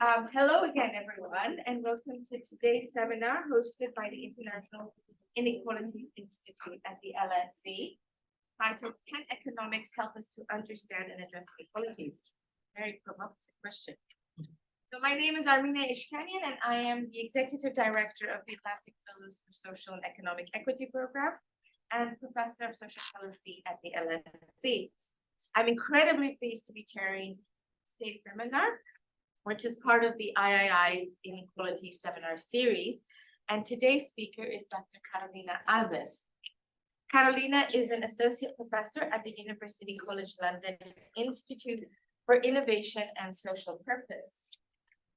Hello again, everyone, and welcome to today's seminar hosted by the International Inequalities Institute at the LSE, titled Can Economics Help Us to Understand and Address Inequalities? Very provocative question. So my name is Armine Ishkanian, and I am the Executive Director of the Atlantic Fellows for Social and Economic Equity Program and Professor of Social Policy at the LSE. I'm incredibly pleased to be chairing today's seminar, which is part of the III's Inequality Seminar Series. And today's speaker is Dr. Carolina Alves. Carolina is an associate professor at the University College London Institute for Innovation and Social Purpose.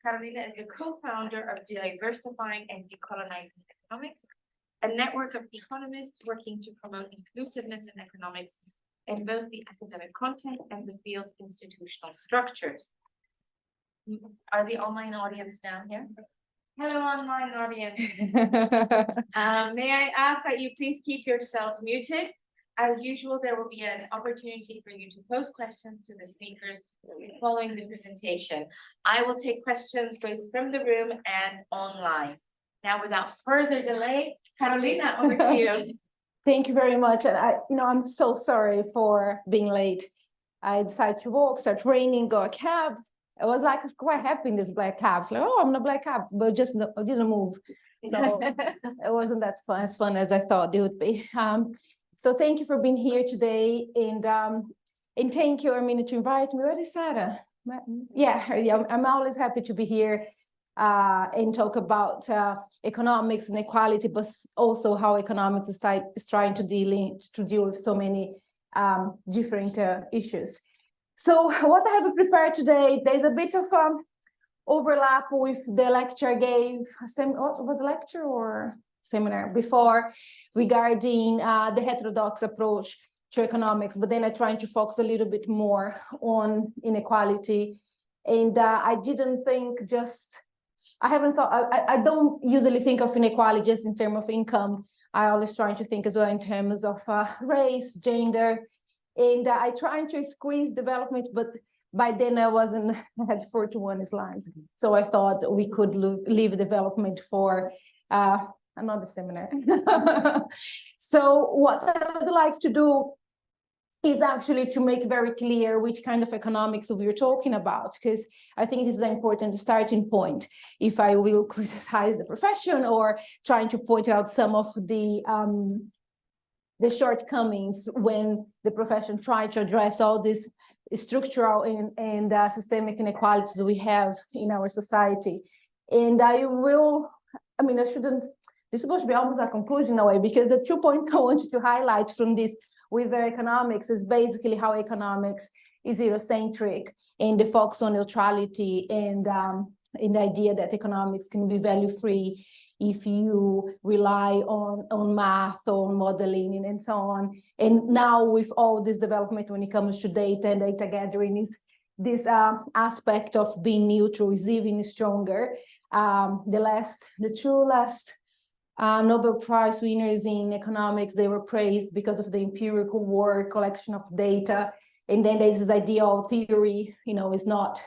Carolina is the co-founder of Diversifying and Decolonizing Economics, a network of economists working to promote inclusiveness in economics in both the academic content and the field's institutional structures. Are the online audience down here? Hello, online audience. May I ask that you please keep yourselves muted? As usual, there will be an opportunity for you to pose questions to the speakers following the presentation. I will take questions both from the room and online. Now, without further delay, Carolina, over to you. Thank you very much. And I'm so sorry for being late. I decided to walk, start raining, go a cab. I was like quite happy in this black cab. It's like, oh, I'm in a black cab, but just I didn't move. So it wasn't that fun, as fun as I thought it would be. So thank you for being here today. And thank you, Armine, to invite me. Where is Sarah? Yeah, I'm always happy to be here and talk about economics and equality, but also how economics is trying to deal with so many different issues. So what I have prepared today, there's a bit of overlap with the lecture I gave, was a lecture or seminar before regarding the heterodox approach to economics, but then I'm trying to focus a little bit more on inequality. And I don't usually think of inequality just in terms of income. I always try to think as well in terms of race, gender. And I tried to squeeze development, but by then I had 41 slides. So I thought we could leave development for another seminar. So what I would like to do is actually to make very clear which kind of economics we're talking about, because I think this is an important starting point. If I will criticize the profession or trying to point out some of the shortcomings when the profession tried to address all these structural and systemic inequalities we have in our society. And this is going to be almost a conclusion in a way, because the 2 points I want to highlight from this with the economics is basically how economics is Eurocentric and the focus on neutrality and the idea that economics can be value-free if you rely on math or modeling and so on. And now with all this development when it comes to data and data gathering, is this aspect of being neutral is even stronger. The two last Nobel Prize winners in economics, they were praised because of the empirical work, collection of data. And then there's this idea of theory, is not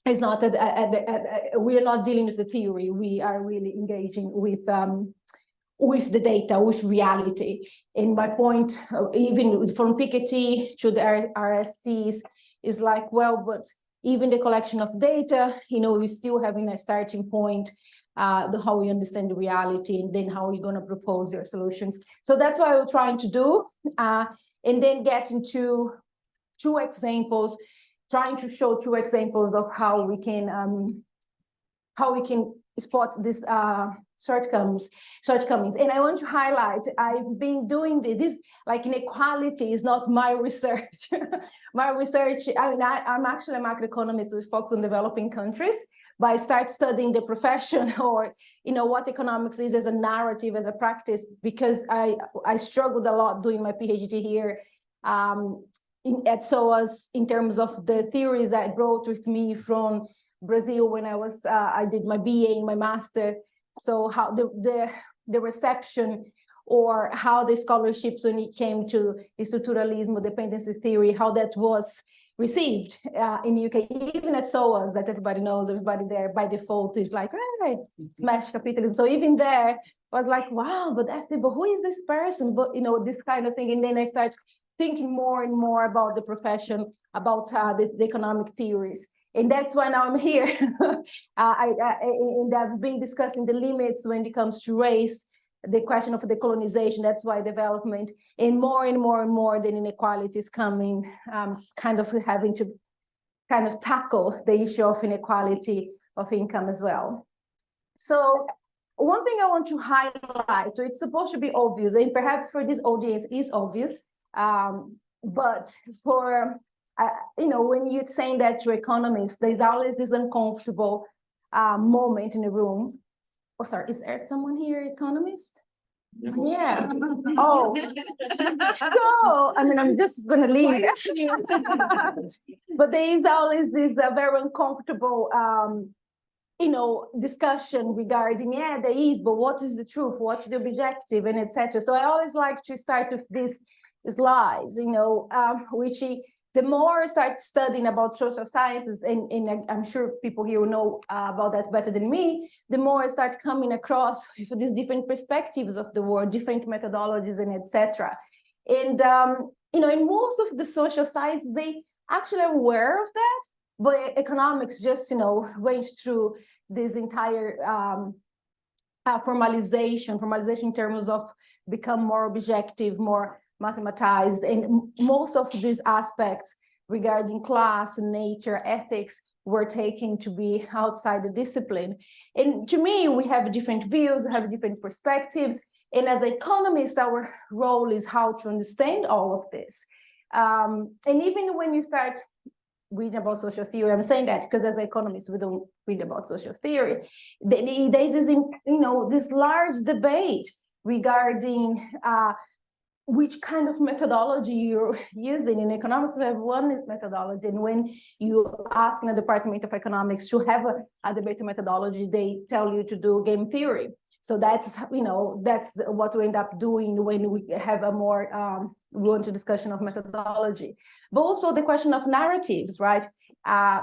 it's not that we are not dealing with the theory. We are really engaging with the data, with reality. And my point, even from Piketty to the RSTs, is like, well, but even the collection of data, we still having a starting point, how we understand the reality, and then how we're going to propose your solutions. So that's what we're trying to do, and then get into two examples. Trying to show two examples of how we can spot these shortcomings. And I want to highlight, I've been doing this like inequality is not my research. My research, I'm actually a macroeconomist with focus on developing countries, but I start studying the profession or what economics is as a narrative, as a practice, because I struggled a lot doing my PhD here. At SOAS, in terms of the theories I brought with me from Brazil when I did my BA and my master. So how the reception or how the scholarships when it came to structuralism, dependency theory, how that was received in the UK, even at SOAS that everybody knows, everybody there by default is like, hey, smash capitalism. So even there was like, wow, but who is this person? But this kind of thing. And then I start thinking more and more about the profession, about the economic theories. And that's why now I'm here. And I've been discussing the limits when it comes to race, the question of decolonization, that's why development, and more and more and more the inequalities coming, kind of having to kind of tackle the issue of inequality of income as well. So one thing I want to highlight, so it's supposed to be obvious, and perhaps for this audience is obvious, but for, when you're saying that to economists, there's always this uncomfortable moment in the room. Oh, sorry, is there someone here, economist? Yeah. Oh, so, I'm just gonna leave. But there is always this very uncomfortable, discussion regarding, there is, but what is the truth? What's the objective, and etc. So I always like to start with these slides, which the more I start studying about social sciences, and I'm sure people here will know about that better than me, the more I start coming across with these different perspectives of the world, different methodologies, and etc. And, in most of the social sciences, they actually are aware of that, but economics just, went through this entire formalization in terms of become more objective, more mathematized, and most of these aspects regarding class, nature, ethics were taken to be outside the discipline. And to me, we have different views, we have different perspectives, and as economists, our role is how to understand all of this. And even when you start reading about social theory, I'm saying that because as economists, we don't read about social theory. There's this, this large debate regarding which kind of methodology you're using. In economics, we have one methodology, and when you ask in the Department of Economics to have a debate methodology, they tell you to do game theory. So that's, that's what we end up doing when we have a more, we want to discussion of methodology. But also the question of narratives, right?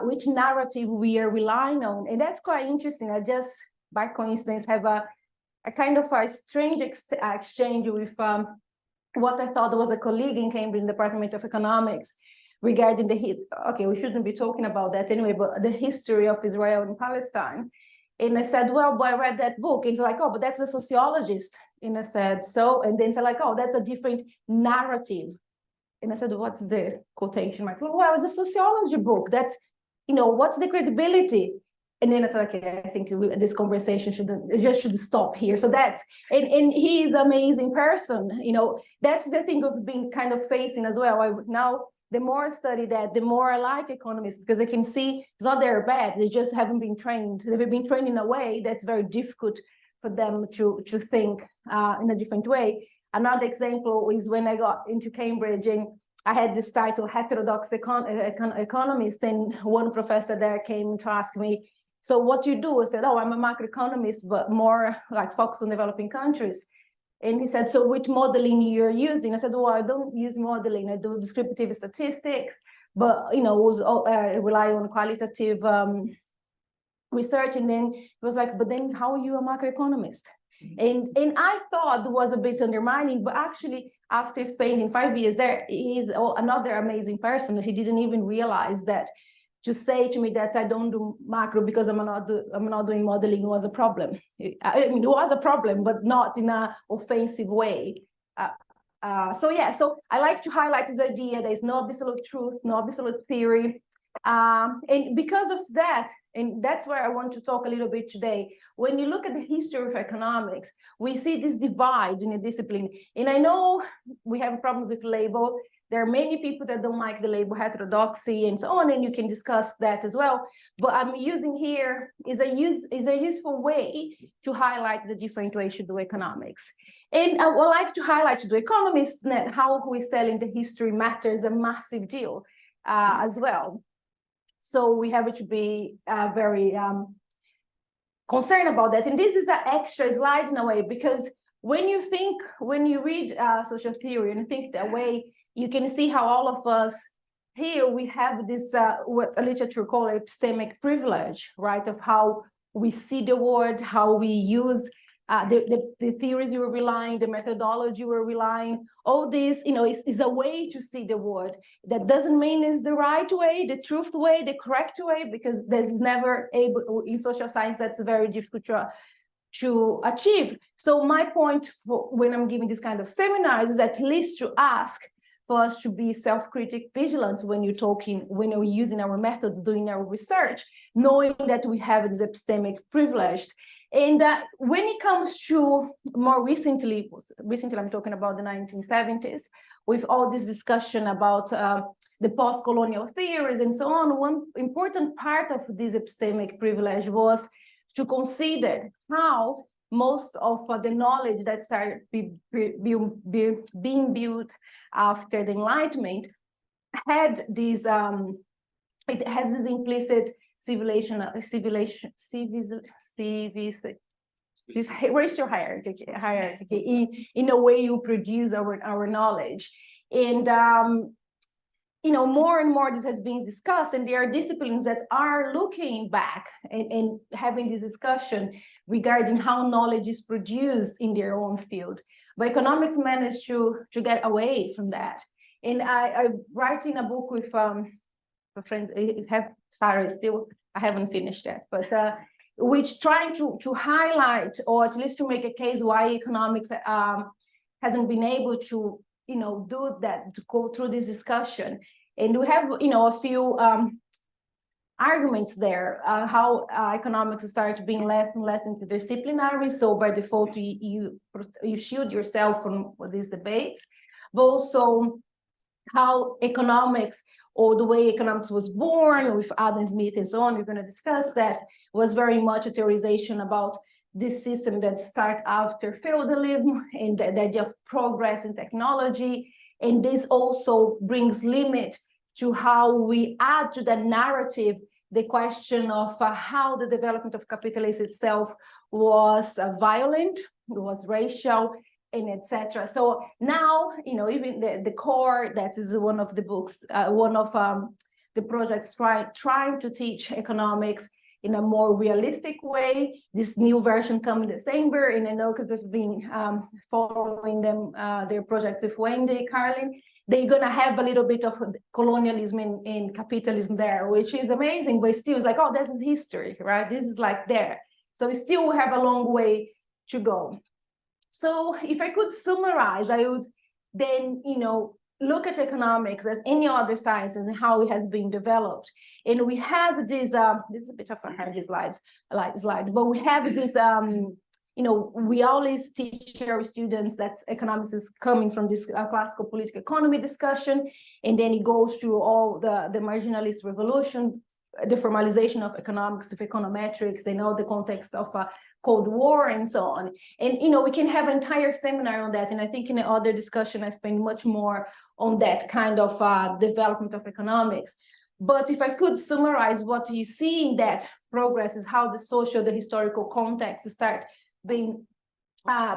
Which narrative we are relying on. And that's quite interesting. I just, by coincidence, have a kind of a strange exchange with what I thought was a colleague in Cambridge in the Department of Economics regarding okay, we shouldn't be talking about that anyway, but the history of Israel and Palestine. And I said, well, but I read that book. And it's like, oh, but that's a sociologist. And I said, so, and then it's like, oh, that's a different narrative. And I said, what's the quotation mark? Well, it's a sociology book. That's, what's the credibility? And then I said, okay, I think this conversation should stop here. So that's, and he's an amazing person. That's the thing of being kind of facing as well. Now, the more I study that, the more I like economists, because I can see it's not they're bad, they just haven't been trained. They've been trained in a way that's very difficult for them to think in a different way. Another example is when I got into Cambridge and I had this title, heterodox economist, and one professor there came to ask me, so what do you do? I said, oh, I'm a macroeconomist, but more like focused on developing countries. And he said, so which modeling you're using? I said, well, I don't use modeling. I do descriptive statistics, but, rely on qualitative research. And then it was like, but then how are you a macroeconomist? And I thought it was a bit undermining, but actually after spending 5 years there, he's another amazing person. He didn't even realize that to say to me that I don't do macro because I'm not doing modeling was a problem. I mean, it was a problem, but not in an offensive way. So I like to highlight this idea there's no absolute truth, no absolute theory. And because of that, and that's where I want to talk a little bit today, when you look at the history of economics, we see this divide in a discipline. And I know we have problems with label. There are many people that don't like the label heterodoxy and so on, and you can discuss that as well. But I'm using here is a useful way to highlight the different ways to do economics. And I would like to highlight to the economists that how who is telling the history matters a massive deal as well. So we have to be very concerned about that. And this is an extra slide in a way, because when you read social theory and think that way, you can see how all of us here we have this, what a literature call epistemic privilege, right? Of how we see the world, how we use the theories you were relying, the methodology you were relying, all this, is a way to see the world. That doesn't mean it's the right way, the truth way, the correct way, because there's never able, in social science, that's very difficult to achieve. So my point for when I'm giving this kind of seminars is at least to ask for us to be self-critic vigilant when we're using our methods, doing our research, knowing that we have this epistemic privilege. And when it comes to more recently I'm talking about the 1970s, with all this discussion about the post-colonial theories and so on, one important part of this epistemic privilege was to consider how most of the knowledge that started being built after the Enlightenment had this, it has this implicit this racial hierarchy in a way you produce our knowledge. And more and more this has been discussed, and there are disciplines that are looking back and having this discussion regarding how knowledge is produced in their own field. But economics managed to get away from that. And I'm writing a book with a friend, I haven't finished that, but which trying to highlight, or at least to make a case why economics hasn't been able to do that, to go through this discussion. And we have, a few arguments there, how economics start being less and less interdisciplinary. So by default, you shield yourself from these debates, but also how economics, or the way economics was born with Adam Smith and so on, we're going to discuss that, was very much a theorization about this system that started after feudalism and the idea of progress in technology. And this also brings limit to how we add to that narrative the question of how the development of capitalism itself was violent, was racial, and etc. So now, even the core, that is one of the books, one of the projects trying to teach economics in a more realistic way. This new version comes in December, and I know because I've been following them, their project with Wendy Carlin, they're going to have a little bit of colonialism and capitalism there, which is amazing, but still it's like, oh, this is history, right? This is like there. So we still have a long way to go. So if I could summarize, I would then, look at economics as any other sciences and how it has been developed. And we have this, this is a bit of a heavy slide, but we have this, we always teach our students that economics is coming from this classical political economy discussion, and then it goes through all the marginalist revolution, the formalization of economics, of econometrics, and all the context of Cold War and so on. And, we can have an entire seminar on that. And I think in the other discussion, I spend much more on that kind of development of economics. But if I could summarize what you see in that progress is how the historical context start being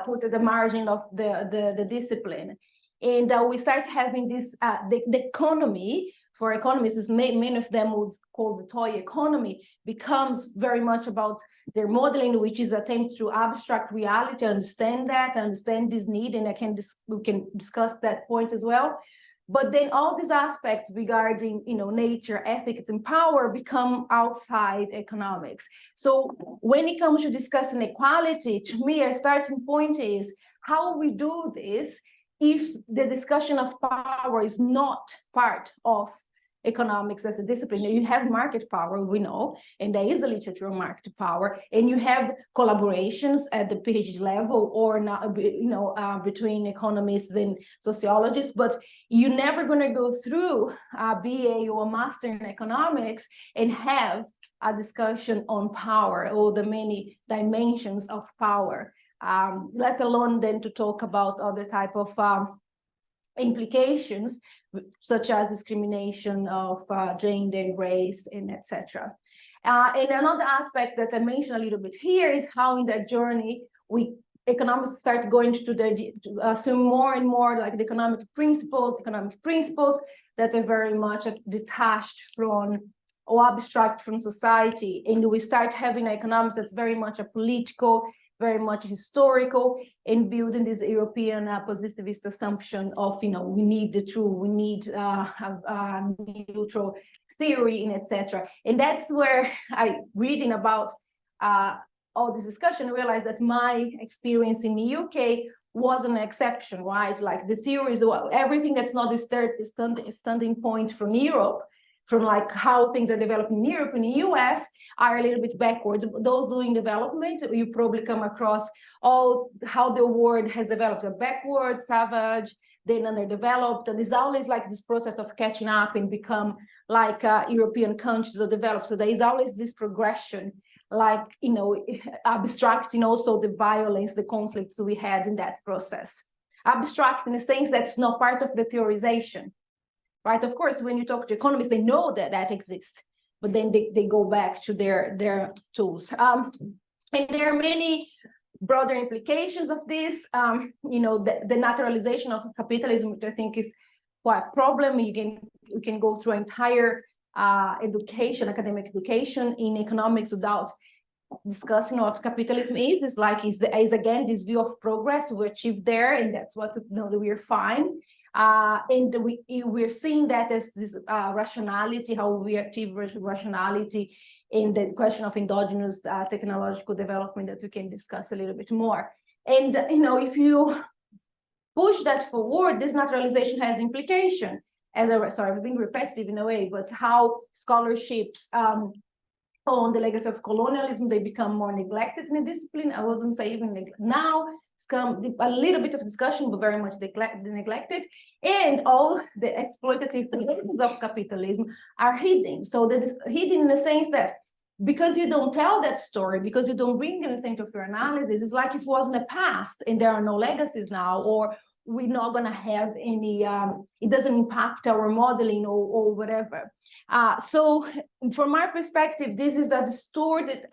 put at the margin of the discipline. And we start having this, the economy, for economists, many of them would call the toy economy, becomes very much about their modeling, which is attempt to abstract reality, understand this need, and we can discuss that point as well. But then all these aspects regarding, nature, ethics, and power become outside economics. So when it comes to discussing equality, to me, our starting point is how we do this if the discussion of power is not part of economics as a discipline. You have market power, we know, and there is a literature on market power, and you have collaborations at the PhD level or not, between economists and sociologists, but you're never going to go through a BA or a master in economics and have a discussion on power or the many dimensions of power, let alone then to talk about other type of implications, such as discrimination of gender, race, and etc. And another aspect that I mentioned a little bit here is how in that journey, economists start going to assume more and more like the economic principles that are very much detached from or abstract from society, and we start having economics that's very much a political, very much historical, and building this European positivist assumption of, we need the truth, we need a neutral theory, and etc. And that's where reading about all this discussion, realized that my experience in the UK was an exception, right? Like the theories, everything that's not the standing point from Europe, from like how things are developing in Europe and the US are a little bit backwards. Those doing development, you probably come across all how the world has developed, a backward, savage, then underdeveloped, and it's always like this process of catching up and become like European countries that develop. So there is always this progression, like, abstracting also the violence, the conflicts we had in that process. Abstract in the sense that's not part of the theorization. Right, of course, when you talk to economists, they know that exists, but then they go back to their tools. And there are many broader implications of this. The naturalization of capitalism, which I think is quite a problem. You can go through entire academic education in economics without discussing what capitalism is. It's like is again this view of progress we achieved there, and that's what we're fine. And we're seeing that as this rationality, how we achieve rationality in the question of endogenous technological development that we can discuss a little bit more. And, if you push that forward, this naturalization has implication. I've been repetitive in a way, but how scholarships on the legacy of colonialism, they become more neglected in the discipline. I wouldn't say even now. It's come a little bit of discussion, but very much neglected. And all the exploitative principles of capitalism are hidden. So that is hidden in the sense that because you don't tell that story, because you don't bring it in the center of your analysis, it's like if it was in the past and there are no legacies now, or we're not going to have any, it doesn't impact our modeling or whatever. So from our perspective, this is a distorted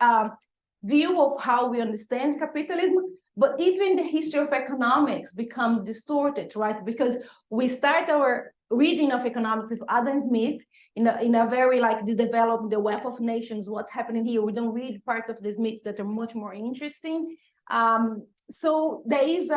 view of how we understand capitalism. But even the history of economics become distorted, right? Because we start our reading of economics with Adam Smith in a very like the development, the wealth of nations, what's happening here. We don't read parts of the Smiths that are much more interesting. So there is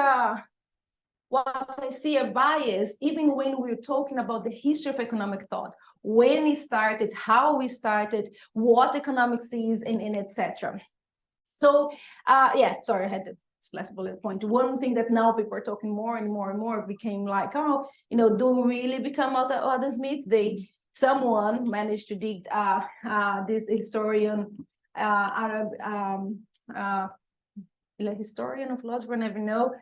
what I see a bias, even when we're talking about the history of economic thought, when it started, how we started, what economics is, and etc. So sorry, I had to. Last bullet point. One thing that now people are talking more and more became like, do we really become Adam Smith? Someone managed to dig this historian, historian of philosopher, I never know.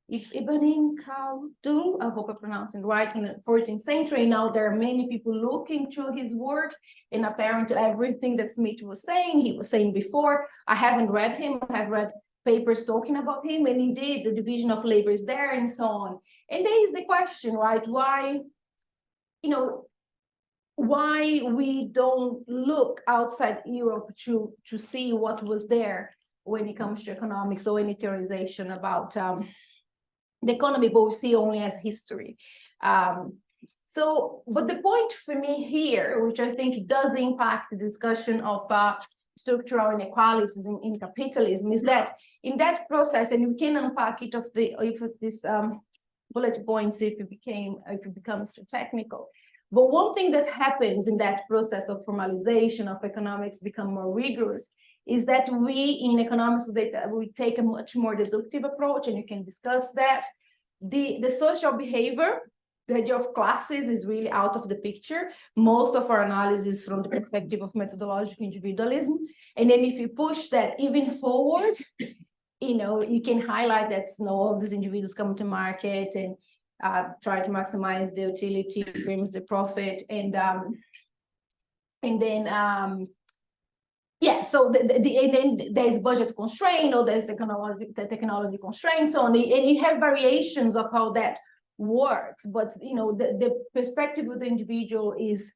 It's Ibn Khaldun, I hope I pronounced it right, in the 14th century. Now there are many people looking through his work, and apparently everything that Smith was saying, he was saying before. I haven't read him. I have read papers talking about him, and indeed the division of labor is there and so on. And there is the question, right? Why we don't look outside Europe to see what was there when it comes to economics or any theorization about the economy, but we see only as history. But the point for me here, which I think does impact the discussion of structural inequalities in capitalism, is that in that process, and we can unpack it if this bullet points if it becomes too technical. But one thing that happens in that process of formalization of economics become more rigorous is that we in economics we take a much more deductive approach, and you can discuss that. The social behavior, the idea of classes is really out of the picture. Most of our analysis from the perspective of methodological individualism. And then if you push that even forward, you can highlight that all these individuals come to market and try to maximize the utility, brings the profit, and then so and then there's budget constraint, or there's the technology constraint, so on, and you have variations of how that works, but the perspective of the individual is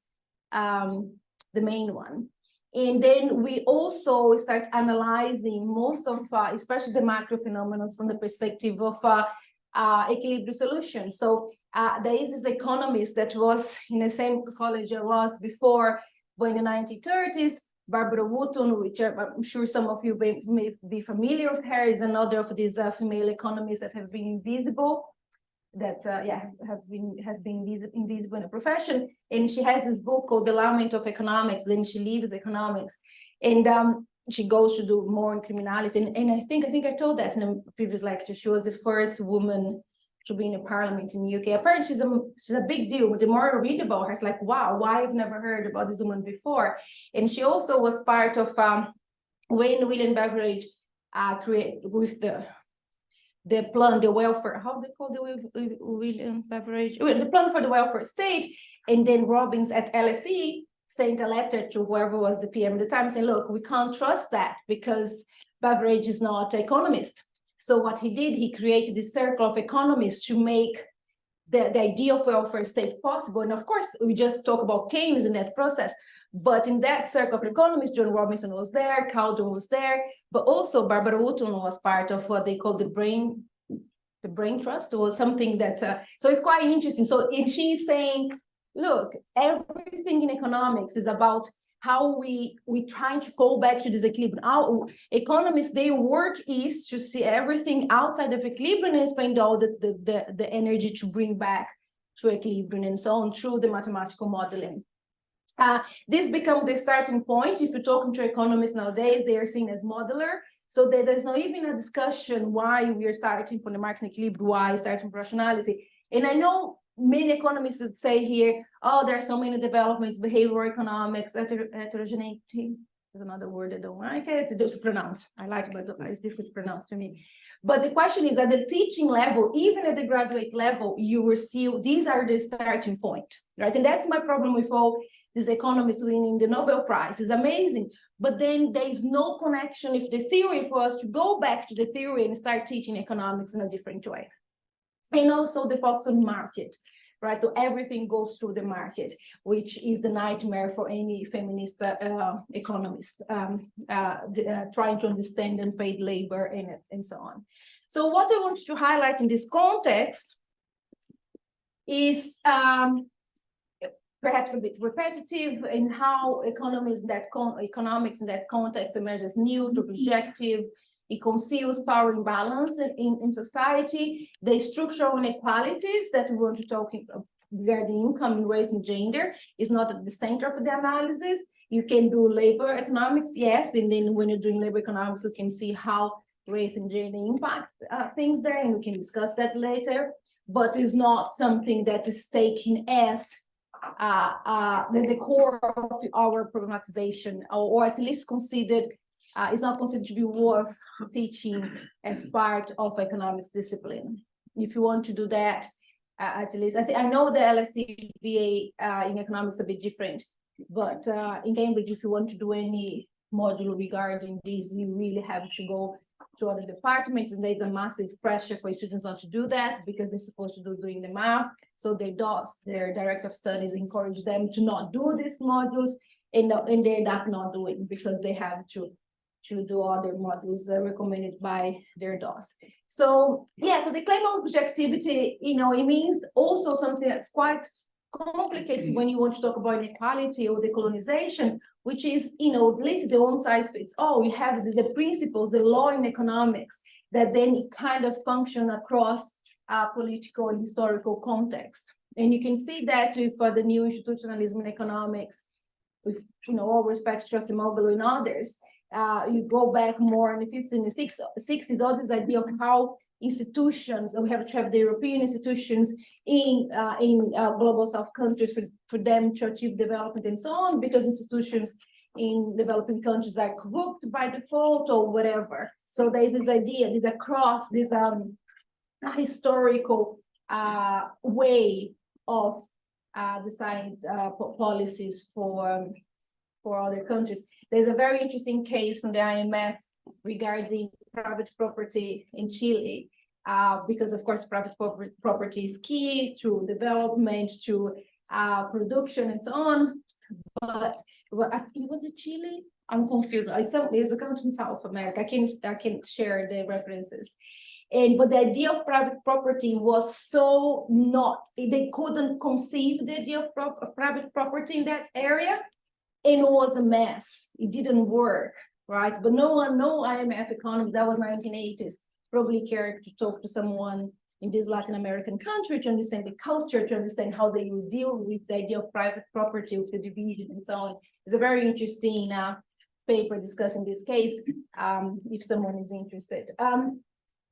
the main one. And then we also start analyzing most of, especially the macro phenomena from the perspective of equilibrium solutions. So there is this economist that was in the same college I was before, but in the 1930s, Barbara Wootton, which I'm sure some of you may be familiar with her, is another of these female economists that have been invisible, that has been invisible in the profession. And she has this book called The Lament of Economics. Then she leaves economics, and she goes to do more in criminality. And I think I told that in a previous lecture. She was the first woman to be in the parliament in the UK. Apparently, she's a big deal. But the more I read about her, it's like, wow, why I've never heard about this woman before. And she also was part of when William Beveridge created with the plan, the welfare, how they call the William Beveridge, the plan for the welfare state. And then Robbins at LSE sent a letter to whoever was the PM at the time saying, look, we can't trust that because Beveridge is not an economist. So what he did, he created this circle of economists to make the idea of welfare state possible. And of course, we just talk about Keynes in that process. But in that circle of economists, John Robinson was there, Caldwell was there, but also Barbara Wootton was part of what they call the brain trust, or something that, so it's quite interesting. So she's saying, look, everything in economics is about how we try to go back to this equilibrium. Our economists, their work is to see everything outside of equilibrium and spend all the energy to bring back to equilibrium and so on through the mathematical modeling. This becomes the starting point. If you're talking to economists nowadays, they are seen as modeler. So there's not even a discussion why we are starting from the market equilibrium, why starting from rationality. And I know many economists would say here, oh, there are so many developments, behavioral economics, heterogeneity, is another word I don't like it to pronounce. I like it, but it's difficult to pronounce to me. But the question is, at the teaching level, even at the graduate level, you were still, these are the starting point, right? And that's my problem with all these economists winning the Nobel Prize. Is amazing, but then there is no connection with the theory for us to go back to the theory and start teaching economics in a different way. And also the focus on market, right? So everything goes through the market, which is the nightmare for any feminist economist trying to understand unpaid labor and so on. So what I want to highlight in this context is perhaps a bit repetitive in how economics in that context emerges new to objective. It conceals power imbalance in society, the structural inequalities that we want to talk regarding income, race, and gender is not at the center of the analysis. You can do labor economics, yes, and then when you're doing labor economics, you can see how race and gender impact things there, and we can discuss that later. But it's not something that is taken as the core of our problematization, or at least considered. Is not considered to be worth teaching as part of economics discipline. If you want to do that, at least I know the LSE VA in economics is a bit different, but in Cambridge, if you want to do any module regarding this, you really have to go to other departments, and there's a massive pressure for students not to do that because they're supposed to do doing the math. So their DOS, their director of studies, encourage them to not do these modules, and they end up not doing because they have to do other modules recommended by their DOS. So yeah, so the claim of objectivity, it means also something that's quite complicated when you want to talk about inequality or decolonization, which is, literally the one size fits all. You have the principles, the law in economics, that then it kind of function across political and historical context. And you can see that with the new institutionalism in economics, with, all respect to Asimov and others. You go back more in the 50s and the 60s, all this idea of how institutions, we have to have the European institutions in global South countries for them to achieve development and so on, because institutions in developing countries are corrupt by default or whatever. So there's this idea, this historical way of deciding policies for other countries. There's a very interesting case from the IMF regarding private property in Chile, because of course private property is key to development, to production and so on. But was it Chile? I'm confused. It's a country in South America. I can share the references. But the idea of private property was so not, they couldn't conceive the idea of private property in that area, and it was a mess. It didn't work, right? But no IMF economists, that was 1980s, probably cared to talk to someone in this Latin American country to understand the culture, to understand how they would deal with the idea of private property, with the division and so on. It's a very interesting paper discussing this case, if someone is interested.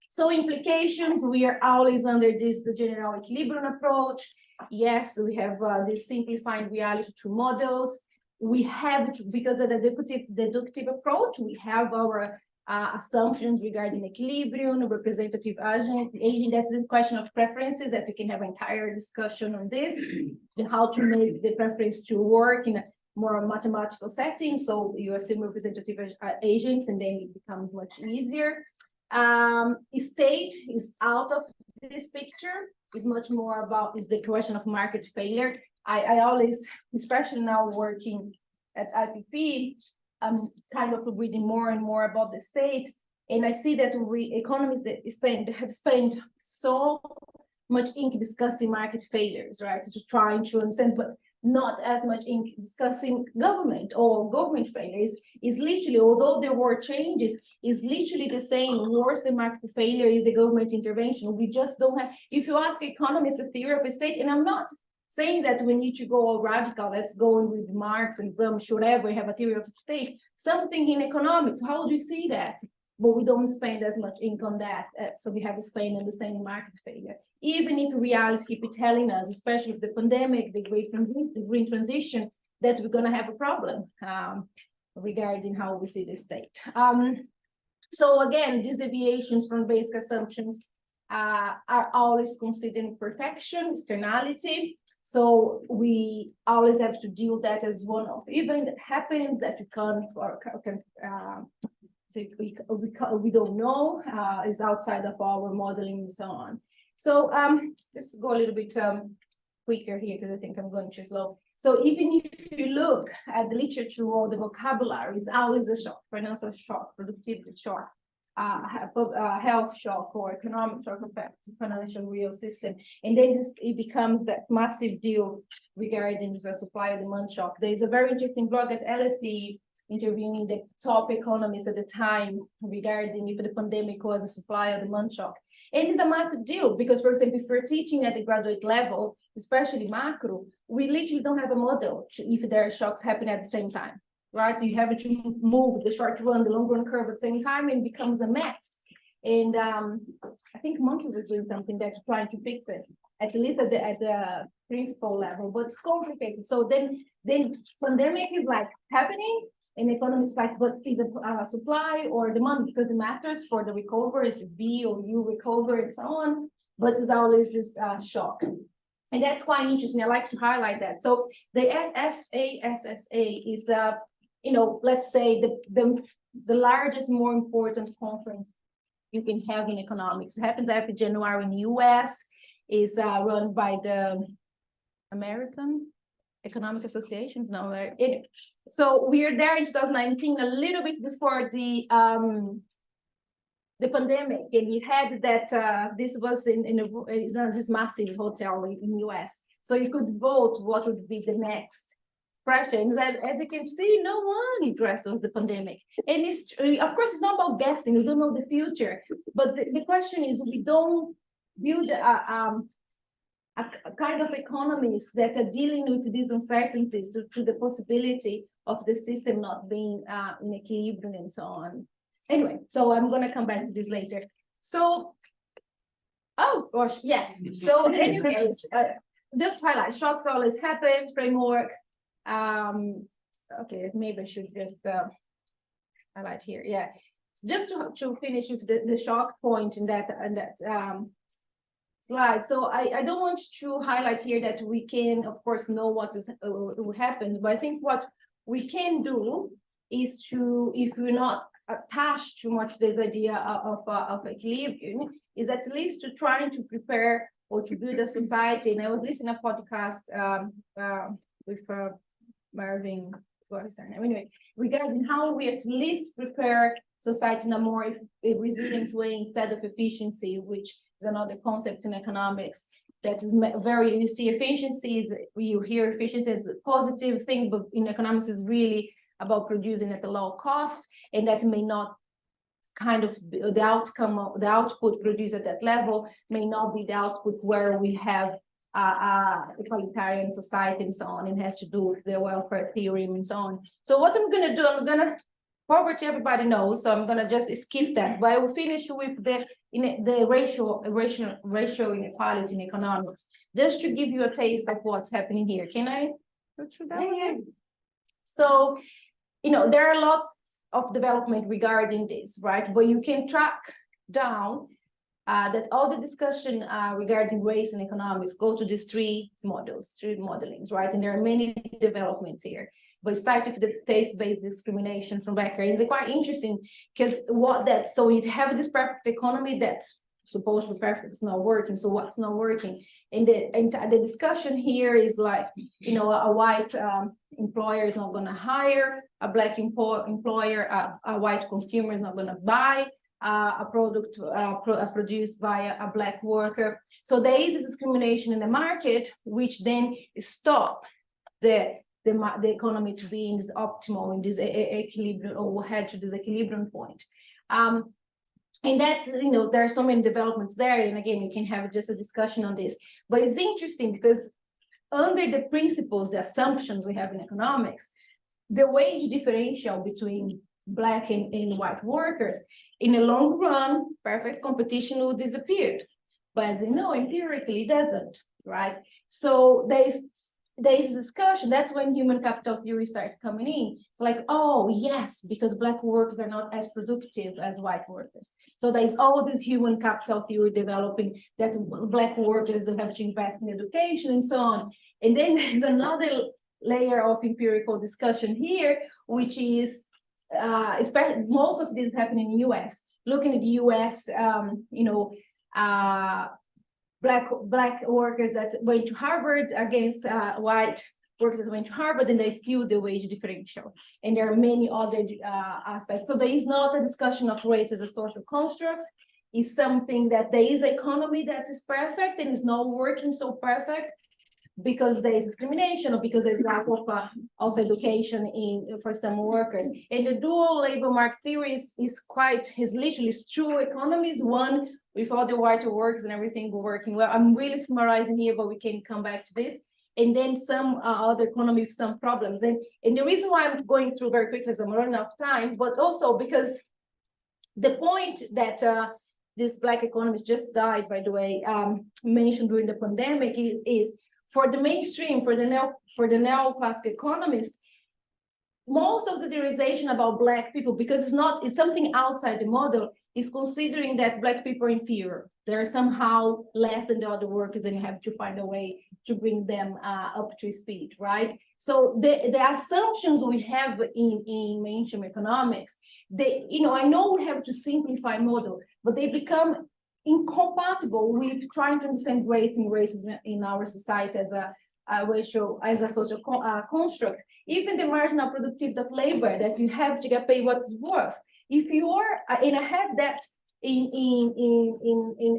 So implications, we are always under the general equilibrium approach. Yes, we have this simplifying reality through models. We have, because of the deductive approach, we have our assumptions regarding equilibrium, representative aging. That's the question of preferences that we can have an entire discussion on this, and how to make the preference to work in a more mathematical setting. So you assume representative agents, and then it becomes much easier. State is out of this picture. Is much more about is the question of market failure. I always, especially now working at IPP, I'm kind of reading more and more about the state, and I see that we economists that have spent so much ink discussing market failures, right? To trying to understand, but not as much ink discussing government or government failures. Is literally, although there were changes, is literally the same. Worse than market failure is the government intervention. We just don't have. If you ask economists a theory of a state, and I'm not saying that we need to go all radical, let's go with Marx and Gramsci, whatever, have a theory of the state, something in economics, how do you see that? But we don't spend as much ink on that, so we have to spend understanding market failure. Even if reality keep telling us, especially with the pandemic, the green transition, that we're gonna have a problem regarding how we see the state. So again, these deviations from basic assumptions are always considering perfection, externality. So we always have to deal that as one of event that happens that we can't we don't know, is outside of our modeling and so on. So just go a little bit quicker here because I think I'm going too slow. So even if you look at the literature or the vocabulary, is always a shock: financial shock, productivity shock, health shock, or economic shock effect to financial real system. And then it becomes that massive deal regarding the supply and demand shock. There's a very interesting blog at LSE interviewing the top economists at the time regarding if the pandemic was a supply or demand shock. And it's a massive deal because, for example, if we're teaching at the graduate level, especially macro, we literally don't have a model if there are shocks happening at the same time. Right, so you have to move the short run, the long run curve at the same time, and it becomes a mess. And I think Monkey was doing something that trying to fix it, at least at the principal level, but it's complicated. So then pandemic is like happening, and economists like, but is a supply or demand, because it matters for the recovery, is V or U recovery and so on. But there's always this shock. And that's quite interesting. I like to highlight that. So the SSA is let's say the largest, more important conference you can have in economics. It happens every January in the US. Is run by the American Economic Associations. So we are there in 2019, a little bit before the pandemic, and we had that this was in this massive hotel in the US. So you could vote what would be the next questions. And as you can see, no one impressed with the pandemic. And it's of course it's not about guessing, we don't know the future. But the question is, we don't build a kind of economies that are dealing with these uncertainties to the possibility of the system not being in equilibrium and so on. Anyway, so I'm going to come back to this later. So, oh gosh, yeah. So anyways, just highlight, shocks always happen, framework. Okay, maybe I should just highlight here. Yeah, just to finish with the shock point in that slide. So I don't want to highlight here that we can, of course, know what will happen, but I think what we can do is to, if we're not attached too much to this idea of equilibrium, is at least to try to prepare or to build a society. And I was listening to a podcast with Marvin course. Anyway, regarding how we at least prepare society in a more resilient way instead of efficiency, which is another concept in economics that is very, you see efficiencies, you hear efficiency as a positive thing, but in economics is really about producing at a low cost, and that may not kind of the outcome of the output produced at that level may not be the output where we have equalitarian society and so on. It has to do with the welfare theorem and so on. So what I'm going to do, I'm going to poverty everybody knows, so I'm going to just skip that, but I will finish with the racial inequality in economics, just to give you a taste of what's happening here. Can I go through that? Yeah. So, there are lots of development regarding this, right? But you can track down that all the discussion regarding race and economics go to these three modelings, right? And there are many developments here. But start with the taste-based discrimination from Becker. It's quite interesting because so you have this perfect economy that's supposed to be perfect, it's not working. So what's not working? And the discussion here is like, a white employer is not going to hire a black employer, a white consumer is not going to buy a product produced by a black worker. So there is a discrimination in the market, which then stop the economy to be in this optimal, in this equilibrium, or head to this equilibrium point. And that's, there are so many developments there. And again, you can have just a discussion on this. But it's interesting because under the principles, the assumptions we have in economics, the wage differential between black and white workers, in the long run, perfect competition will disappear. But as you know, empirically, it doesn't, right? So there's discussion. That's when human capital theory starts coming in. It's like, oh yes, because black workers are not as productive as white workers. So there's all this human capital theory developing that black workers have to invest in education and so on. And then there's another layer of empirical discussion here, which is especially most of this is happening in the US. Looking at the US, black workers that went to Harvard against white workers that went to Harvard, and they still the wage differential. And there are many other aspects. So there is not a discussion of race as a social construct. It's something that there is an economy that is perfect and is not working so perfect because there is discrimination or because there's lack of education for some workers. And the dual labor market theory is literally two economies, one with all the white workers and everything working well. I'm really summarizing here, but we can come back to this. And then some other economy with some problems. And the reason why I'm going through very quickly is I'm running out of time, but also because the point that this black economist just died, by the way, mentioned during the pandemic is for the mainstream, for the neoclassical economists, most of the theorization about black people, because it's something outside the model, is considering that black people are inferior. They're somehow less than the other workers, and you have to find a way to bring them up to speed, right? So the assumptions we have in mainstream economics, I know we have to simplify model, but they become incompatible with trying to understand race and racism in our society as a social construct. Even the marginal productivity of labor, that you have to get paid what it's worth. If you are, and I had that in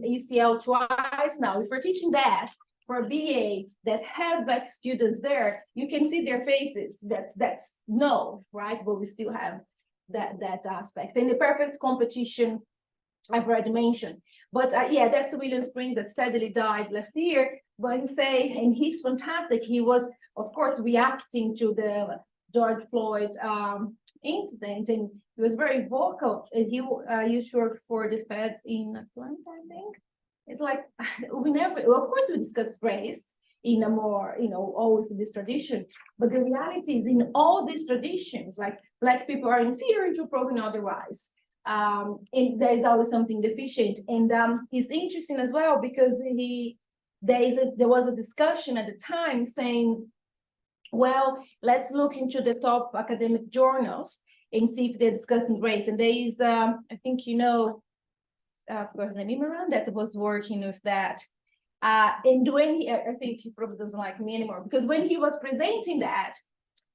UCL twice now, if we're teaching that for a BA that has black students there, you can see their faces. That's no, right? But we still have that aspect. And the perfect competition I've already mentioned. But yeah, that's William Spring that sadly died last year. But and he's fantastic. He was, of course, reacting to the George Floyd incident, and he was very vocal. And he used to work for the Fed in Atlanta, I think. It's like of course, we discuss race in a more, all with this tradition. But the reality is, in all these traditions, like black people are inferior to proving otherwise. And there is always something deficient. And it's interesting as well because there was a discussion at the time saying, well, let's look into the top academic journals and see if they're discussing race. And there is, I think, of course, Naomi Moran that was working with that. And when I think he probably doesn't like me anymore, because when he was presenting that,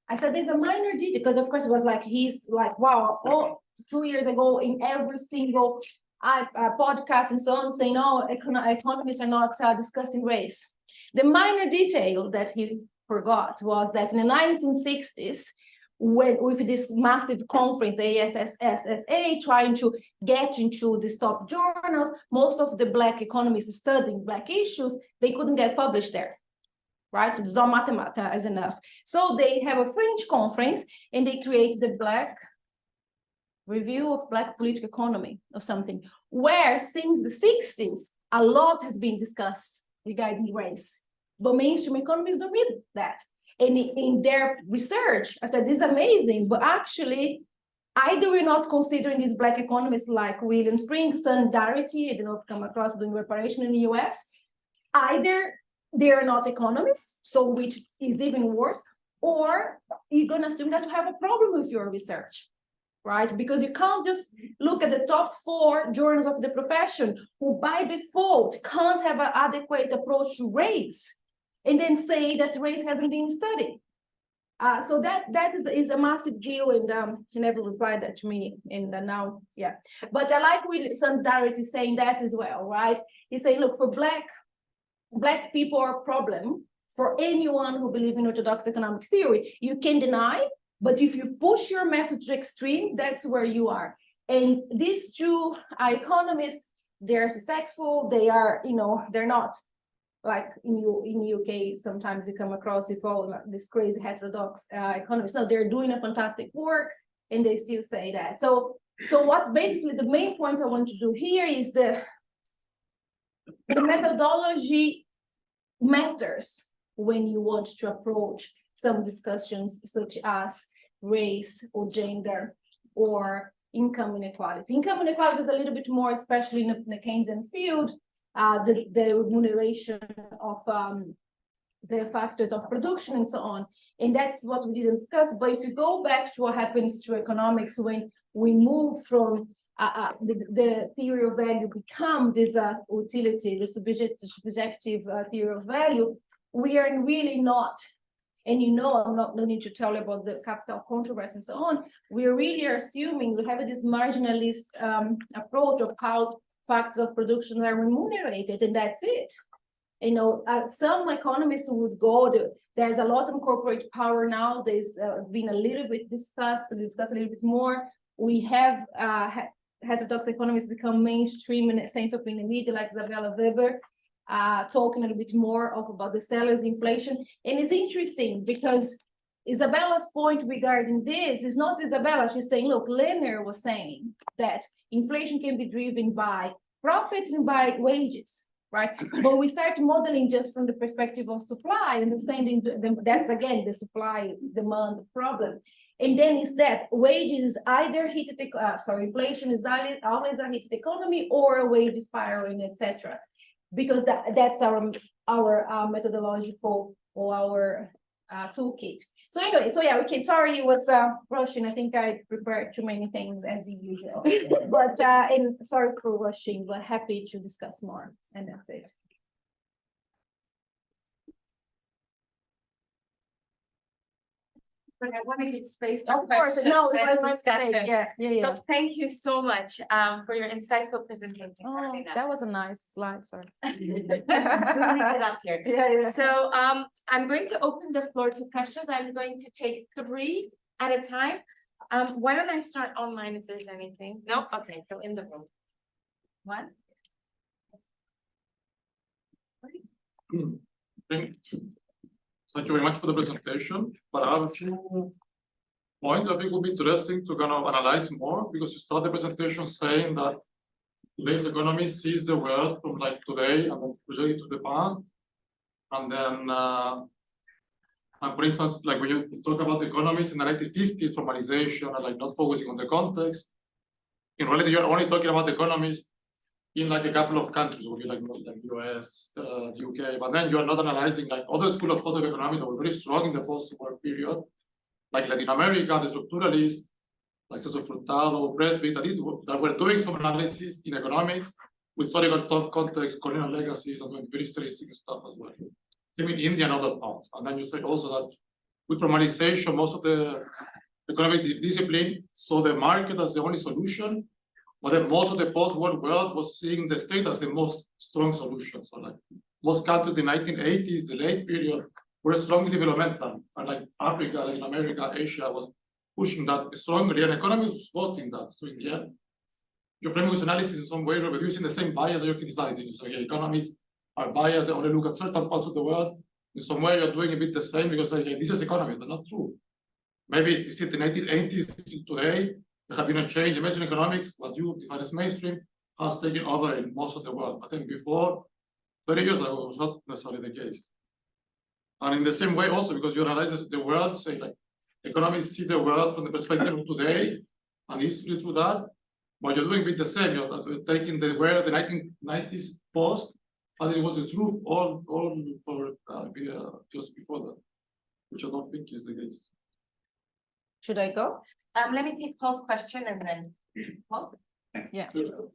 I thought there's a minor detail, because of course it was like, he's like, wow, oh, 2 years ago in every single podcast and so on, saying, no, economists are not discussing race. The minor detail that he forgot was that in the 1960s, when with this massive conference, the ASSA, trying to get into the top journals, most of the Black economists studying Black issues, they couldn't get published there, right? So it's not mathematics enough. So they have a fringe conference and they create the Black Review of Black Political Economy or something, where since the 60s, a lot has been discussed regarding race, but mainstream economists don't read that. And in their research, I said, this is amazing, but actually, either we're not considering these Black economists like William Spring, Solidarity, I don't know if come across doing reparation in the US, either they're not economists, so which is even worse, or you're gonna assume that you have a problem with your research, right? Because you can't just look at the top 4 journals of the profession who by default can't have an adequate approach to race, and then say that race hasn't been studied. So that is a massive deal, and he never replied that to me, and now, yeah. But I like with Solidarity saying that as well, right? He's saying, look, for Black people are a problem for anyone who believes in orthodox economic theory. You can deny, but if you push your method to extreme, that's where you are. And these two economists, they're successful, they are, they're not like in UK, sometimes you come across with all this crazy heterodox economists. No, they're doing a fantastic work, and they still say that. So what basically the main point I want to do here is the methodology matters when you want to approach some discussions such as race or gender or income inequality. Income inequality is a little bit more, especially in the Keynesian field, the remuneration of the factors of production and so on. And that's what we didn't discuss. But if you go back to what happens to economics when we move from the theory of value become this utility, the subjective theory of value, we are really not, and I'm not need to tell you about the capital controversy and so on, we really are assuming we have this marginalist approach of how factors of production are remunerated, and that's it. Some economists would go, there's a lot of corporate power now, there's been a little bit discuss a little bit more. We have heterodox economists become mainstream in a sense of in the media, like Isabella Weber, talking a little bit more about the sellers' inflation. And it's interesting because Isabella's point regarding this is not Isabella. She's saying, look, Lehner was saying that inflation can be driven by profit and by wages, right? But we start modeling just from the perspective of supply, understanding that's again the supply demand problem. And then is that wages is either inflation is always a heated economy or a wage spiraling, etc. Because that's our methodological or our toolkit. So anyway, we can. Sorry, it was rushing. I think I prepared too many things as usual. But and sorry for rushing, but happy to discuss more. And that's it. But I want to give space for questions and discussion. Yeah. So thank you so much for your insightful presentation. Oh, that was a nice slide, sorry. We'll leave it up here. Yeah. So I'm going to open the floor to questions. I'm going to take 3 at a time. Why don't I start online if there's anything? No? Okay, so in the room. One. Thank you very much for the presentation, but I have a few points I think would be interesting to kind of analyze more, because you start the presentation saying that today's economy sees the world from like today and then project it to the past. And then, and for instance, like when you talk about economies in the 1950s, formalization and like not focusing on the context, in reality, you're only talking about economies in like a couple of countries, would be like US, UK, but then you are not analyzing like other school of thought of economics that were very strong in the post-war period, like Latin America, the structuralists, like Cesar Furtado, Presby, that were doing some analysis in economics with historical top context, colonial legacies, and very stylistic stuff as well. Same in India and other parts. And then you say also that with formalization, most of the economic discipline saw the market as the only solution, but then most of the post-war world was seeing the state as the most strong solution. So like most countries in the 1980s, the late period, were strongly developmental, and like Africa, Latin America, Asia was pushing that strongly, and economists was voting that. So in the end, your framework analysis in some way reproducing the same bias that you're criticizing. So yeah, economists are biased, they only look at certain parts of the world. In some way, you're doing a bit the same because like, this is economy, that's not true. Maybe it's in the 1980s today, there have been a change in mainstream economics, what you define as mainstream, has taken over in most of the world. I think before 30 years ago, it was not necessarily the case. And in the same way also, because you analyze the world, say like, economists see the world from the perspective of today, and history through that, but you're doing a bit the same. You're taking the where the 1990s post, as it was the truth all for just before that, which I don't think is the case. Should I go? Let me take Paul's question and then Paul. Thanks. Yeah. So,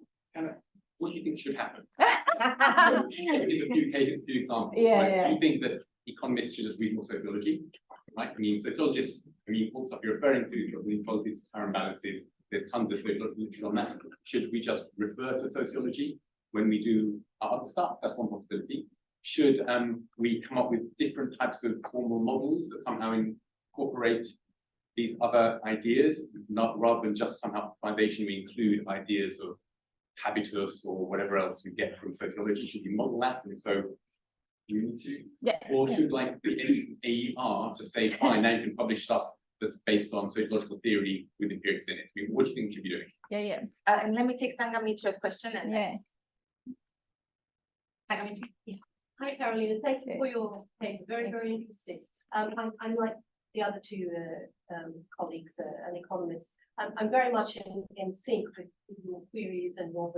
what do you think should happen? Give a few cases, a few examples. Yeah, right? yeah. Do you think that economists should just read more sociology? Right? I mean, sociologists, I mean, all stuff you're referring to, inequalities, power imbalances, there's tons of sociological literature on that. Should we just refer to sociology when we do our other stuff? That's one possibility. Should we come up with different types of formal models that somehow incorporate these other ideas, not rather than just somehow optimization, we include ideas of habitus or whatever else we get from sociology? Should we model that? And so you need to, Yeah. or should like the AER just say, fine, now you can publish stuff that's based on sociological theory with empirics in it? I mean, what do you think we should be doing? Yeah. And let me take Sangamitra's question and then Sangamitra. Yes. Hi, Carolina. Thank you for your paper. Very, very interesting. I'm like the other two colleagues, an economist. I'm very much in sync with your queries and your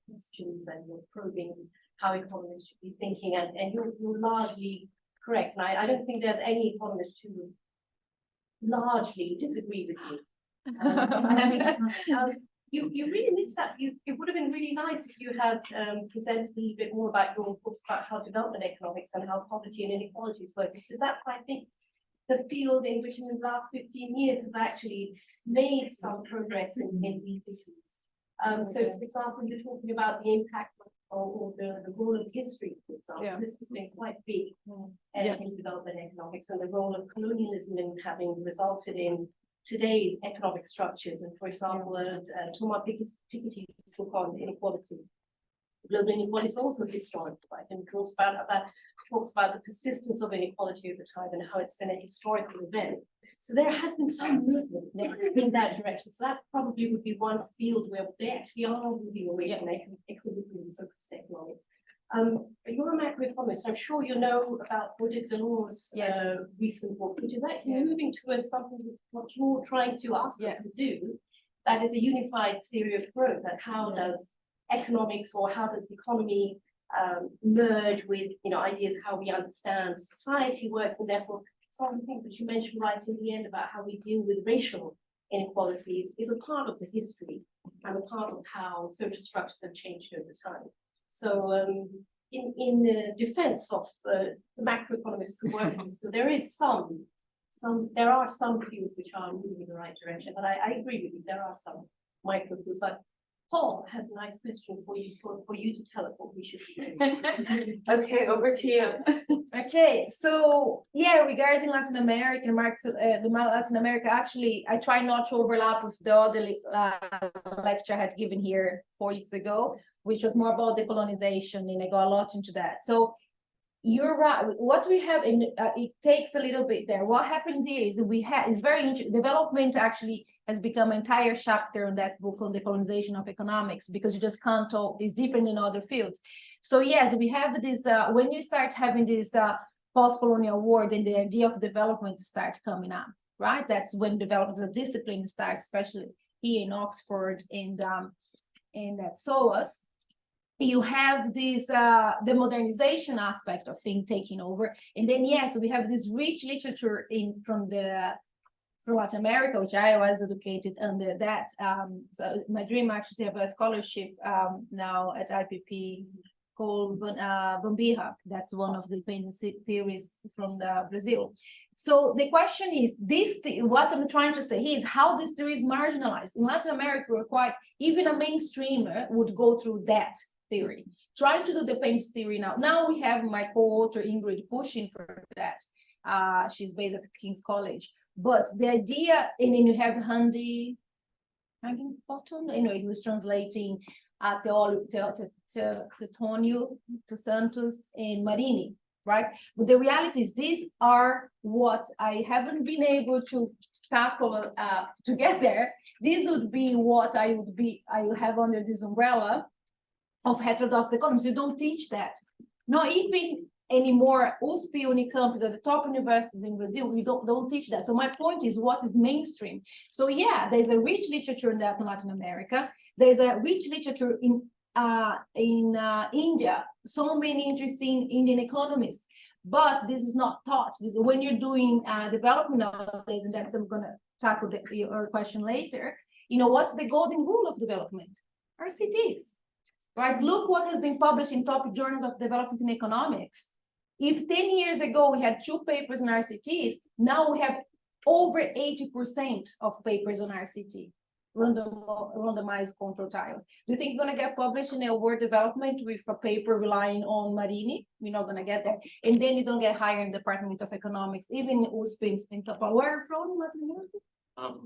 questions and your probing how economists should be thinking. And you're largely correct. And I don't think there's any economist who would largely disagree with you. You really missed that. It would have been really nice if you had presented a little bit more about your thoughts about how development economics and how poverty and inequalities work, because that's, I think, the field in which in the last 15 years has actually made some progress in these issues. So, for example, you're talking about the impact or the role of history, for example. Yeah. This has been quite big in development economics, and the role of colonialism in having resulted in today's economic structures. And for example, Thomas Piketty's book on inequality, global inequality, is also historical, right? And talks about the persistence of inequality over time and how it's been a historical event. So there has been some movement in that direction. So that probably would be one field where they actually are moving away from equilibrium-focused economics. You're a macroeconomist. I'm sure you know about Audit Delors' recent book, which is actually moving towards something what you're trying to ask us to do. That is a unified theory of growth. That how does economics or how does the economy merge with ideas how we understand society works, and therefore some of the things that you mentioned right in the end about how we deal with racial inequalities is a part of the history and a part of how social structures have changed over time. So in the defense of the macroeconomists who work in this field, there are some fields which are moving in the right direction, but I agree with you, there are some micro fields. But Paul has a nice question for you to tell us what we should be doing. Okay, over to you. Okay, so regarding Latin America, Latin America, actually, I try not to overlap with the other lecture I had given here 4 weeks ago, which was more about decolonization, and I go a lot into that. So you're right. What we have it takes a little bit there. What happens here is it's very interesting. Development actually has become an entire chapter in that book on decolonization of economics, because you just can't talk. It's different in other fields. So yes, we have this. When you start having this post-colonial world, and the idea of development starts coming up, right? That's when development as a discipline starts, especially here in Oxford and at SOAS. You have this the modernization aspect of things taking over, and then yes, we have this rich literature from Latin America, which I was educated under that. So my dream actually to have a scholarship now at IPP called Bambirra. That's one of the dependency theories from Brazil. So the question is, what I'm trying to say here is how this theory is marginalized. In Latin America, we're quite, even a mainstreamer would go through that theory. Trying to do the dependency theory now. Now we have my co-author Ingrid pushing for that. She's based at King's College. But the idea, and then you have Andy Higginbottom, anyway, he was translating Tetonio to Santos and Marini, right? But the reality is these are what I haven't been able to tackle to get there. This would be what I will have under this umbrella of heterodox economics. You don't teach that. Not even anymore, USP, Unicamp, are the top universities in Brazil, we don't teach that. So my point is, what is mainstream? So yeah, there's a rich literature in that in Latin America. There's a rich literature in India. So many interesting Indian economists, but this is not taught. This when you're doing development nowadays, and that's I'm gonna tackle your question later. You know, what's the golden rule of development? RCTs, right? Look what has been published in top journals of development in economics. If 10 years ago we had 2 papers on RCTs, now we have over 80% of papers on RCT, randomized control trials. Do you think you're going to get published in a world development with a paper relying on Marini? We're not going to get there. And then you don't get hired in the Department of Economics, even USP in São Paulo. Where are you from, Latin America?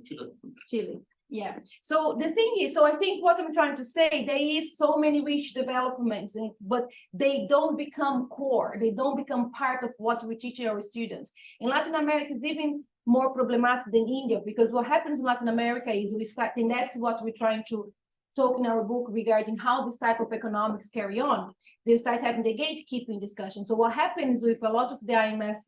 Chile. Chile. Yeah. So the thing is, so I think what I'm trying to say, there is so many rich developments, but they don't become core. They don't become part of what we teach our students. In Latin America, it's even more problematic than India, because what happens in Latin America is we start, and that's what we're trying to talk in our book regarding how this type of economics carry on. They start having the gatekeeping discussion. So what happens with a lot of the IMF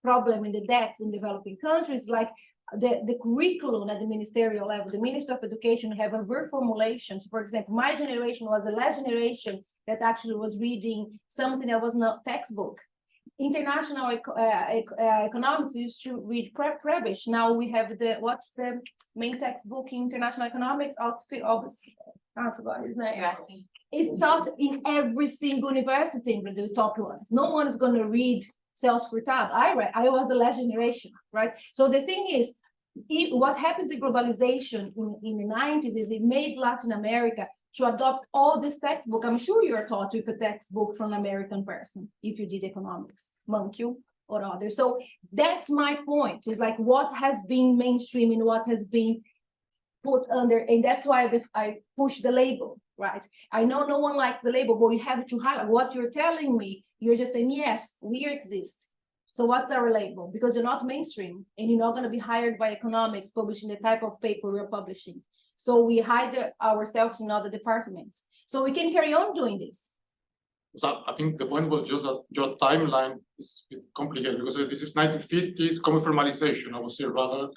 problem in the debts in developing countries, like the curriculum at the ministerial level, the Minister of Education have a reformulation. So for example, my generation was the last generation that actually was reading something that was not textbook. International economics used to read Prebisch. Now we have what's the main textbook in international economics? I forgot his name. It's taught in every single university in Brazil, top ones. No one is going to read Celso Furtado. I was the last generation, right? So the thing is, what happens in globalization in the 90s is it made Latin America to adopt all this textbook. I'm sure you're taught with a textbook from an American person if you did economics, Mankiw or others. So that's my point, is like what has been mainstream and what has been put under, and that's why I push the label, right? I know no one likes the label, but you have to highlight what you're telling me. You're just saying, yes, we exist. So what's our label? Because you're not mainstream and you're not going to be hired by economics publishing the type of paper we're publishing. So we hide ourselves in other departments. So we can carry on doing this. So I think the point was just that your timeline is complicated, because this is 1950s common formalization, I would say, rather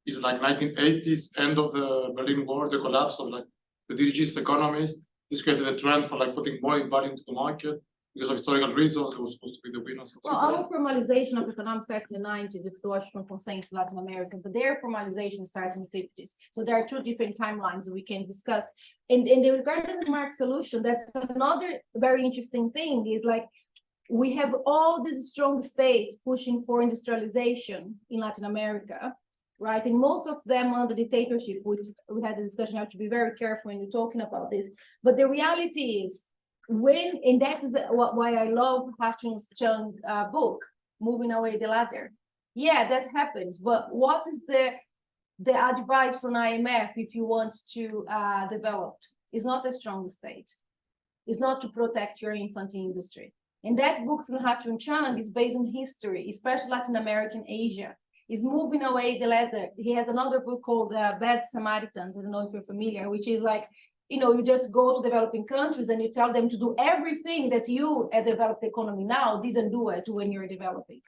is like 1980s, end of the Berlin Wall, the collapse of like the dirigist economies. This created a trend for like putting more value into the market. Because of historical reasons, it was supposed to be the winners. Well, our formalization of economics started in the 90s, if the Washington Consensus Latin America, but their formalization started in the 50s. So there are 2 different timelines we can discuss. And regarding the market solution, that's another very interesting thing, is like we have all these strong states pushing for industrialization in Latin America, right? And most of them under dictatorship, which we had a discussion, you have to be very careful when you're talking about this. But the reality is, and that is why I love Hutchins Chang's book, Moving Away the Ladder. Yeah, that happens. But what is the advice from IMF if you want to develop? It's not a strong state. It's not to protect your infant industry. And that book from Hutchins Chang is based on history, especially Latin American Asia. Is moving away the ladder. He has another book called Bad Samaritans. I don't know if you're familiar, which is like, you know, you just go to developing countries and you tell them to do everything that you, a developed economy now, didn't do it when you're developing,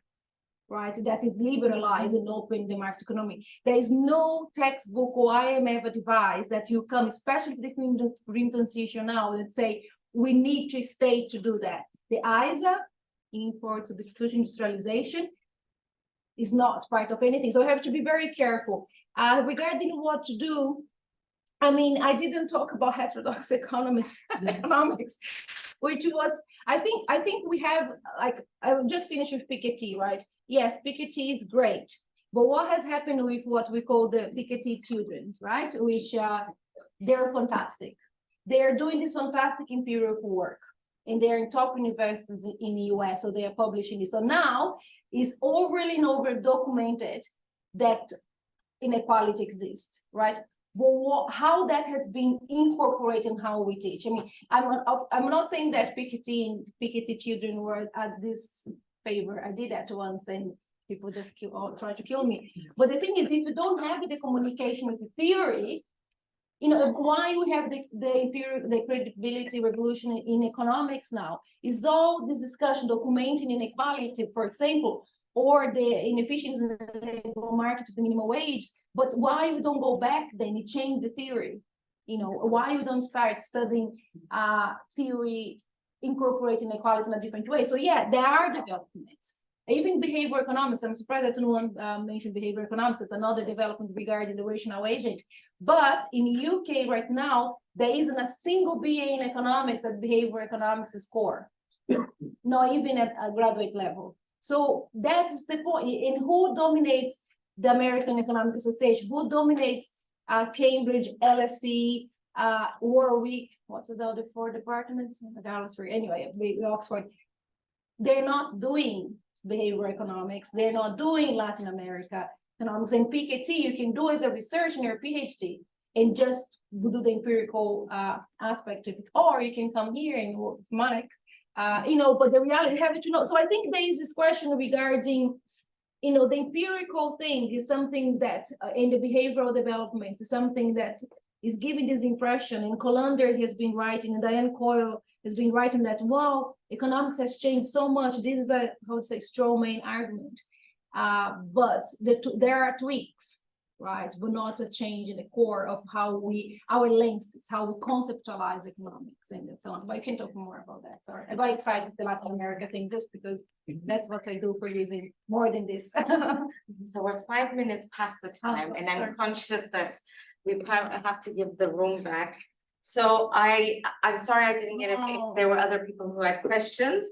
right? That is liberalized and open the market economy. There is no textbook or IMF advice that you come, especially for the green transition now, that say, we need to state to do that. The ISA, import substitution industrialization, is not part of anything. So we have to be very careful. Regarding what to do, I mean, I didn't talk about heterodox economics, which was, I think we have, like, I just finished with Piketty, right? Yes, Piketty is great, but what has happened with what we call the Piketty children, right? Which they're fantastic. They're doing this fantastic empirical work, and they're in top universities in the US, so they are publishing this. So now it's overly and over documented that inequality exists, right? But how that has been incorporated in how we teach. I mean, I'm not saying that Piketty children were at this favor. I did that once, and people just try to kill me. But the thing is, if you don't have the communication with the theory, you know, why we have the credibility revolution in economics now is all this discussion documenting inequality, for example, or the inefficiencies in the labor market, the minimum wage. But why we don't go back then and change the theory? You know, why we don't start studying theory, incorporating inequality in a different way? So yeah, there are developments. Even behavioral economics, I'm surprised that no one mentioned behavioral economics. It's another development regarding the rational agent. But in the UK right now, there isn't a single BA in economics that behavioral economics is core, not even at a graduate level. So that's the point. And who dominates the American Economic Association? Who dominates Cambridge, LSE, Warwick? What's the other four departments? Dallas, anyway, Oxford. They're not doing behavioral economics. They're not doing Latin America economics. And Piketty, you can do as a research in your PhD and just do the empirical aspect of it, or you can come here and work with Mike. You know, but the reality, have to know. So I think there is this question regarding, you know, the empirical thing is something that in the behavioral development is something that is giving this impression. And Colander has been writing, and Diane Coyle has been writing that, wow, economics has changed so much. This is a, how to say, straw man argument. But there are tweaks, right? But not a change in the core of how our lenses, how we conceptualize economics and so on. But I can talk more about that. Sorry, I got excited the Latin America thing just because that's what I do for a living, more than this. So we're 5 minutes past the time, and I'm conscious that we have to give the room back. So I'm sorry I didn't get it if there were other people who had questions,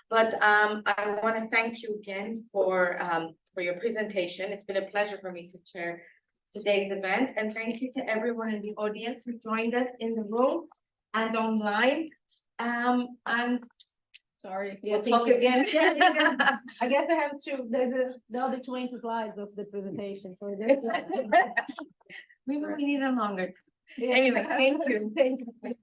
but I want to thank you again for your presentation. It's been a pleasure for me to chair today's event, and thank you to everyone in the audience who joined us in the room and online. And sorry, we'll talk again. I guess I have to. There's the other 20 slides of the presentation for this. Maybe we need a longer. Yeah. Anyway, thank you. Thank you.